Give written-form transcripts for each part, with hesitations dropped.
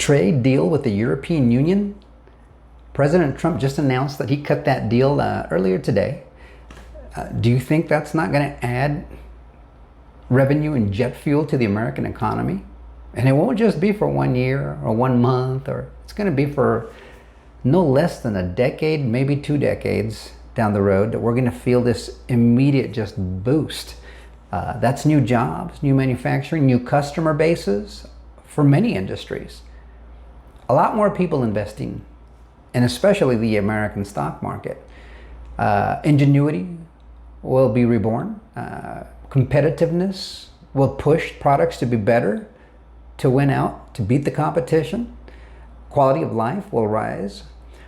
trade deal with the European Union. President Trump just announced that he cut that deal earlier today. Do you think that's not going to add revenue and jet fuel to the American economy? And it won't just be for 1 year or 1 month, or it's going to be for no less than a decade, maybe 2 decades down the road, that we're going to feel this immediate just boost. That's new jobs, new manufacturing, new customer bases for many industries. A lot more people investing, and especially the American stock market. Ingenuity will be reborn. Competitiveness will push products to be better, to win out, to beat the competition. Quality of life will rise.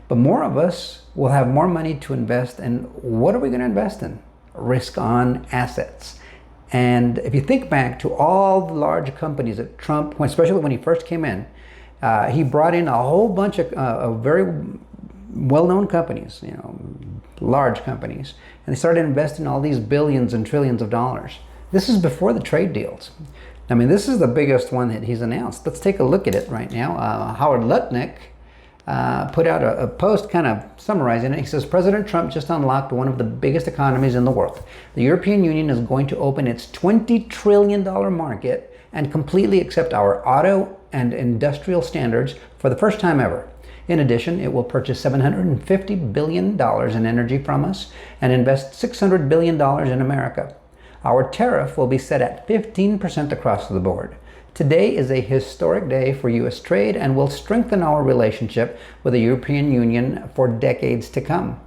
But more of us will have more money to invest. And what are we going to invest in? Risk on assets. And if you think back to all the large companies that Trump, especially when he first came in, he brought in a whole bunch of very well-known companies, large companies, and they started investing all these billions and trillions of dollars. This is before the trade deals. I mean, this is the biggest one that he's announced. Let's take a look at it right now. Howard Lutnick put out a post kind of summarizing it. He says, President Trump just unlocked one of the biggest economies in the world. The European Union is going to open its $20 trillion market and completely accept our auto and industrial standards for the first time ever. In addition, it will purchase $750 billion in energy from us and invest $600 billion in America. Our tariff will be set at 15% across the board. Today is a historic day for U.S. trade and will strengthen our relationship with the European Union for decades to come.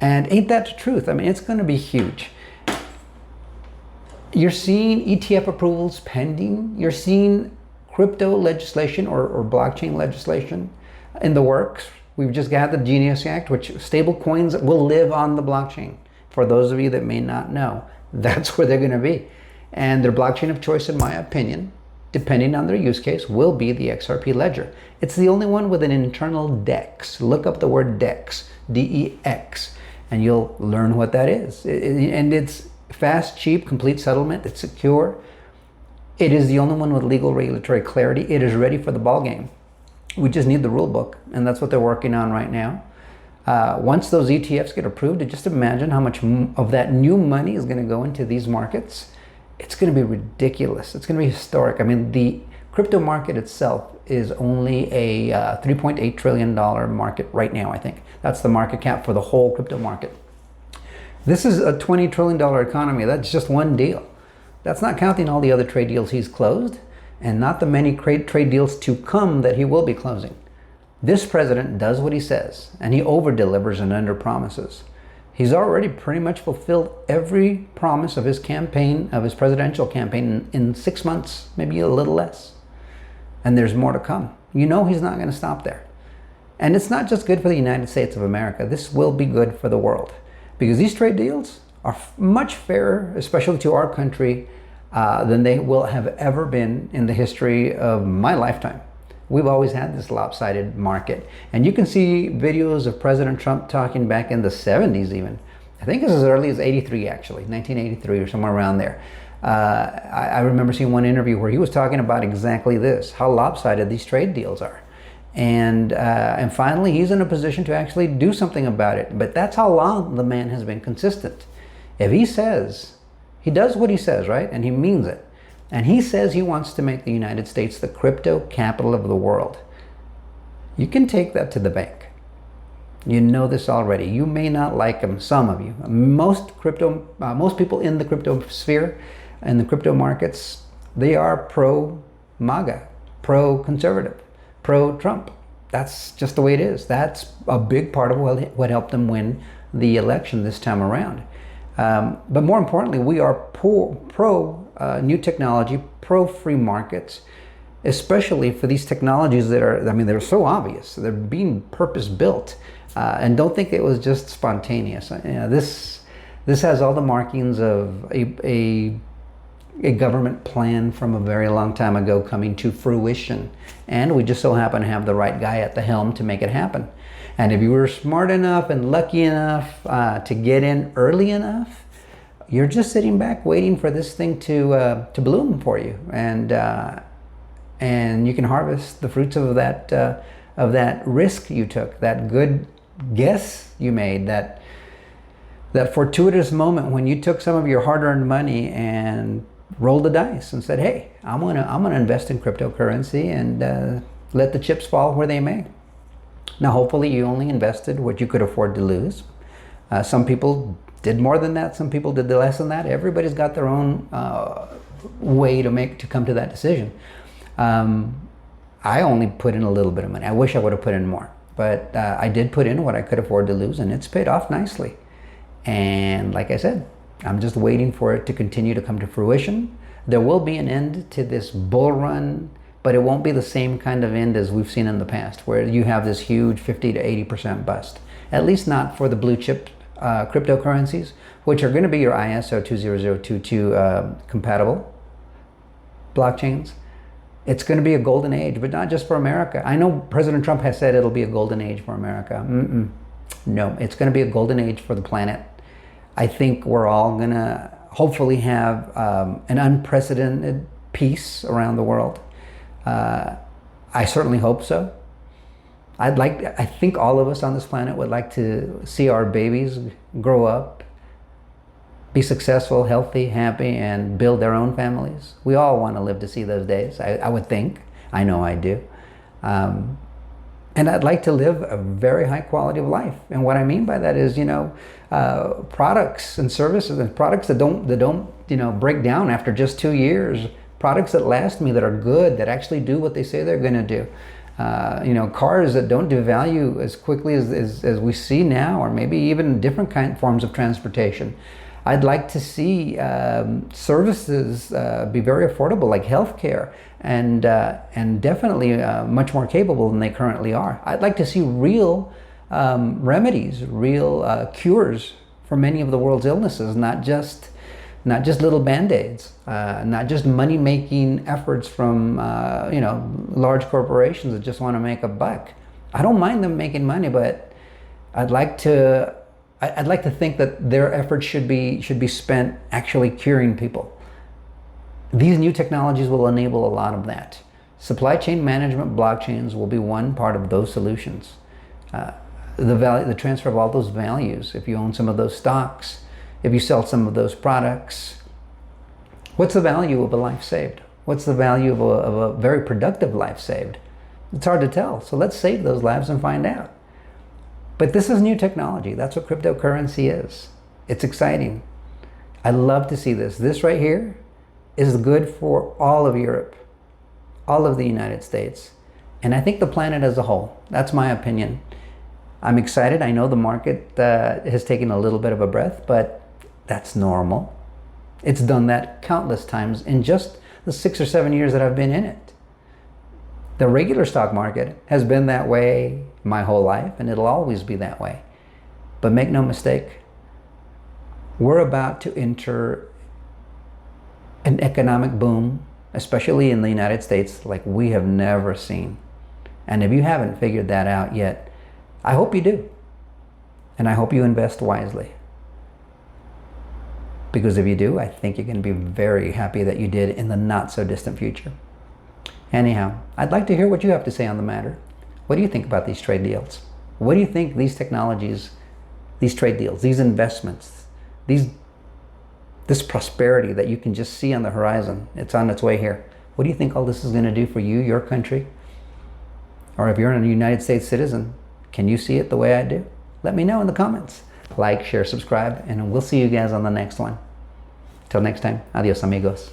And ain't that the truth? I mean, it's going to be huge. You're seeing ETF approvals pending. You're seeing crypto legislation or blockchain legislation in the works. We've just got the Genius Act, which stable coins will live on the blockchain. For those of you that may not know, that's where they're going to be. And their blockchain of choice, in my opinion, depending on their use case, will be the XRP ledger. It's the only one with an internal DEX. Look up the word DEX, D-E-X, and you'll learn what that is. And it's fast, cheap, complete settlement. It's secure. It is the only one with legal regulatory clarity. It is ready for the ball game. We just need the rule book, and that's what they're working on right now. Once those ETFs get approved, just imagine how much of that new money is going to go into these markets. It's going to be ridiculous. It's going to be historic. I mean, the crypto market itself is only a $3.8 trillion market right now, I think. That's the market cap for the whole crypto market. This is a $20 trillion economy. That's just one deal. That's not counting all the other trade deals he's closed, and not the many trade deals to come that he will be closing. This president does what he says, and he over-delivers and under-promises. He's already pretty much fulfilled every promise of his campaign, of his presidential campaign, in 6 months, maybe a little less. And there's more to come. You know he's not going to stop there. And it's not just good for the United States of America. This will be good for the world. Because these trade deals are much fairer, especially to our country, than they will have ever been in the history of my lifetime. We've always had this lopsided market. And you can see videos of President Trump talking back in the 70s even. I think it's as early as 83 actually, 1983 or somewhere around there. I remember seeing one interview where he was talking about exactly this, how lopsided these trade deals are. And finally he's in a position to actually do something about it. But that's how long the man has been consistent. If he says, he does what he says, right? And he means it. And he says he wants to make the United States the crypto capital of the world. You can take that to the bank. You know this already. You may not like him, some of you. Most people in the crypto sphere, in the crypto markets, they are pro-MAGA, pro-conservative, pro-Trump. That's just the way it is. That's a big part of what helped them win the election this time around. But more importantly, we are pro new technology, pro-free markets, especially for these technologies that are, I mean, they're so obvious. They're being purpose-built. And don't think it was just spontaneous. This has all the markings of a government plan from a very long time ago coming to fruition. And we just so happen to have the right guy at the helm to make it happen. And if you were smart enough and lucky enough to get in early enough, you're just sitting back waiting for this thing to bloom for you. And and you can harvest the fruits of that risk you took, that good guess you made, that fortuitous moment when you took some of your hard-earned money and rolled the dice and said, hey, I'm gonna invest in cryptocurrency and let the chips fall where they may. Now, hopefully you only invested what you could afford to lose. Some people did more than that. Some people did less than that. Everybody's got their own way to come to that decision. I only put in a little bit of money. I wish I would have put in more, but I did put in what I could afford to lose, and it's paid off nicely. And like I said, I'm just waiting for it to continue to come to fruition. There will be an end to this bull run, but it won't be the same kind of end as we've seen in the past, where you have this huge 50 to 80% bust. At least not for the blue chip cryptocurrencies, which are going to be your ISO 20022 compatible blockchains. It's going to be a golden age, but not just for America. I know President Trump has said it'll be a golden age for America. No, it's going to be a golden age for the planet. I think we're all going to hopefully have an unprecedented peace around the world. I certainly hope so. I think all of us on this planet would like to see our babies grow up, be successful, healthy, happy, and build their own families. We all want to live to see those days, I would think. I know I do. And I'd like to live a very high quality of life. And what I mean by that is, products and services, and products that don't break down after just 2 years. Products that last me, that are good, that actually do what they say they're going to do. Cars that don't devalue as quickly as we see now, or maybe even different forms of transportation. I'd like to see services be very affordable, like healthcare, and definitely much more capable than they currently are. I'd like to see real remedies, real cures for many of the world's illnesses, not just little band-aids, not just money-making efforts from large corporations that just want to make a buck. I don't mind them making money, but I'd like to think that their efforts should be spent actually curing people. These new technologies will enable a lot of that. Supply chain management blockchains will be one part of those solutions. The transfer of all those values, if you own some of those stocks, if you sell some of those products, what's the value of a life saved? What's the value of a very productive life saved? It's hard to tell. So let's save those lives and find out. But this is new technology. That's what cryptocurrency is. It's exciting. I love to see this. This right here is good for all of Europe, all of the United States, and I think the planet as a whole. That's my opinion. I'm excited. I know the market has taken a little bit of a breath, but that's normal. It's done that countless times in just the 6 or 7 years that I've been in it. The regular stock market has been that way my whole life, and it'll always be that way. But make no mistake, we're about to enter an economic boom, especially in the United States, like we have never seen. And if you haven't figured that out yet, I hope you do. And I hope you invest wisely. Because if you do, I think you're going to be very happy that you did in the not so distant future. Anyhow, I'd like to hear what you have to say on the matter. What do you think about these trade deals? What do you think these technologies, these trade deals, these investments, this prosperity that you can just see on the horizon, it's on its way here. What do you think all this is going to do for you, your country? Or if you're a United States citizen, can you see it the way I do? Let me know in the comments. Like, share, subscribe, and we'll see you guys on the next one. Till next time, adios amigos.